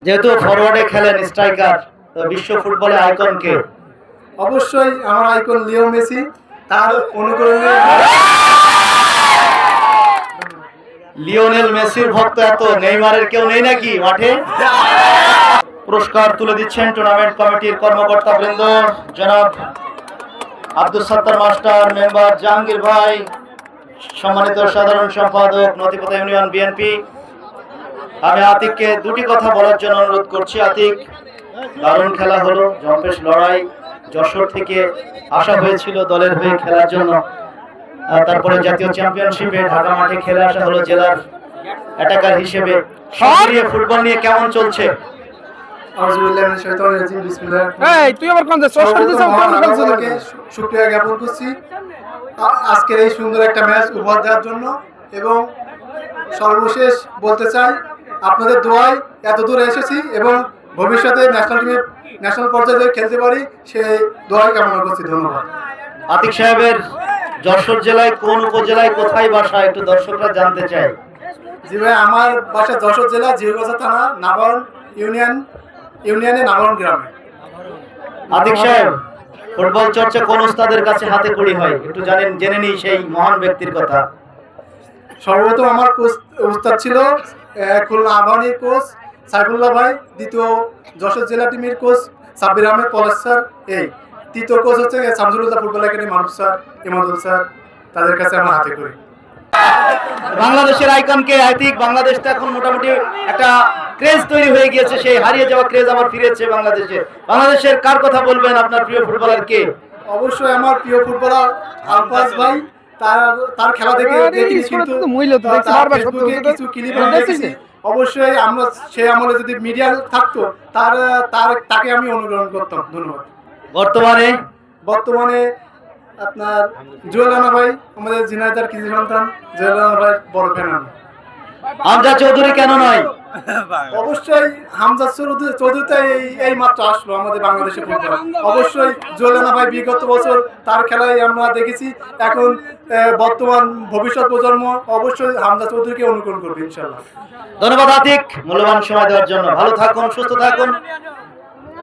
যেহেতু ফরওয়ার্ডে খেলেন স্ট্রাইকার, তো বিশ্ব ফুটবলে আইকন কে? অবশ্যই আমার আইকন লিও মেসি। তার অনুকরণে লিওনেল মেসির ভক্ত এত, নেইমারের কেউ নেই নাকি মাঠে? পুরস্কার তুলে দিচ্ছেন টুর্নামেন্ট কমিটির কর্মকর্তা বৃন্দ, জনাব আব্দুল সত্তার মাস্টার, মেম্বার জাহাঙ্গীর ভাই, সম্মানিত সাধারণ সম্পাদক নথিপতা ইউনিয়ন বিএনপি। আমি আতিককে দুটি কথা বলার জন্য অনুরোধ করছি। আতিক, দারুণ খেলা হলো, জম্পেশ লড়াই। যশোর থেকে আসা হয়েছিল দলের হয়ে খেলার জন্য, তারপরে জাতীয় চ্যাম্পিয়নশিপে ঢাকা মাঠে খেলে আসা হলো জেলার অ্যাটাকার হিসেবে। সক্রিয় ফুটবল নিয়ে কেমন চলছে? শুকরিয়া জ্ঞাপন করছি আজকের এই সুন্দর একটা ম্যাচ উপহার দেওয়ার জন্য, এবং সর্বশেষ বলতে চাই আপনাদের দোয়ায় এত দূর এসেছি এবং ভবিষ্যতে ন্যাশনাল পর্যায়ে খেলতে পারি সেই দোয়াই কামনা করছি। ধন্যবাদ। আতিক সাহেবের যশোর জেলায় কোন উপজেলায় কোথায় বাসা, একটু দর্শকরা জানতে চায়। জি ভাই, আমার বাসা যশোর জেলা জিরগাছা থানা নাগরণ ইউনিয়নে নাগরণ গ্রামে। আতিক সাহেব, ফুটবল চর্চা কোন ওস্তাদের কাছে হাতে খড়ি হয়, একটু জেনে নিই সেই মহান ব্যক্তির কথা। সর্বপ্রথম আমার কোচ উস্তাদ ছিল খুলনা আবাহনীর কোচ সাইফুল্লাহ ভাই, দ্বিতীয় যশোর জেলা টিমের কোচ সাব্বির আহমেদ পলাশ স্যার, এই তৃতীয় কোচ হচ্ছে শামসুল্লাহ ফুটবল একাডেমি মারুফ স্যার, ইমাদুল স্যার। তাদের কাছে আমার হাতে করি। বাংলাদেশের আইকনকে আতিক, বাংলাদেশ তো এখন মোটামুটি একটা ক্রেজ তৈরি হয়ে গিয়েছে, সেই হারিয়ে যাওয়া ক্রেজ আবার ফিরেছে বাংলাদেশে। বাংলাদেশের কার কথা বলবেন, আপনার প্রিয় ফুটবলার কে? অবশ্যই আমার প্রিয় ফুটবলার আলফাজ ভাই। তার খেলা দেখে কিন্তু কিছু ক্লিপ দেখেছি। অবশ্যই আমরা সেই আমলে যদি মিডিয়া থাকতো তাকে আমি অনুকরণ করতাম। ধন্যবাদ। বর্তমানে আপনার জুয়েল রানা ভাই, আমাদের ঝিনাইদহের কৃষি সন্তান জুয়েল রানা ভাই বড় ফ্যান আমি। হামজা চৌধুরী কেন নয়? অবশ্যই হামজা চৌধুরী এই মাত্র আসলো আমাদের বাংলাদেশে ফুটবল। অবশ্যই জুয়েল রানা ভাই বিগত বছর তার খেলায় আমরা দেখেছি। এখন বর্তমান ভবিষ্যৎ প্রজন্ম অবশ্যই হামজা চৌধুরীকে অনুকরণ করবে ইনশাআল্লাহ। ধন্যবাদ আতিক, মূল্যবান সময় দেওয়ার জন্য। ভালো থাকুন, সুস্থ থাকুন।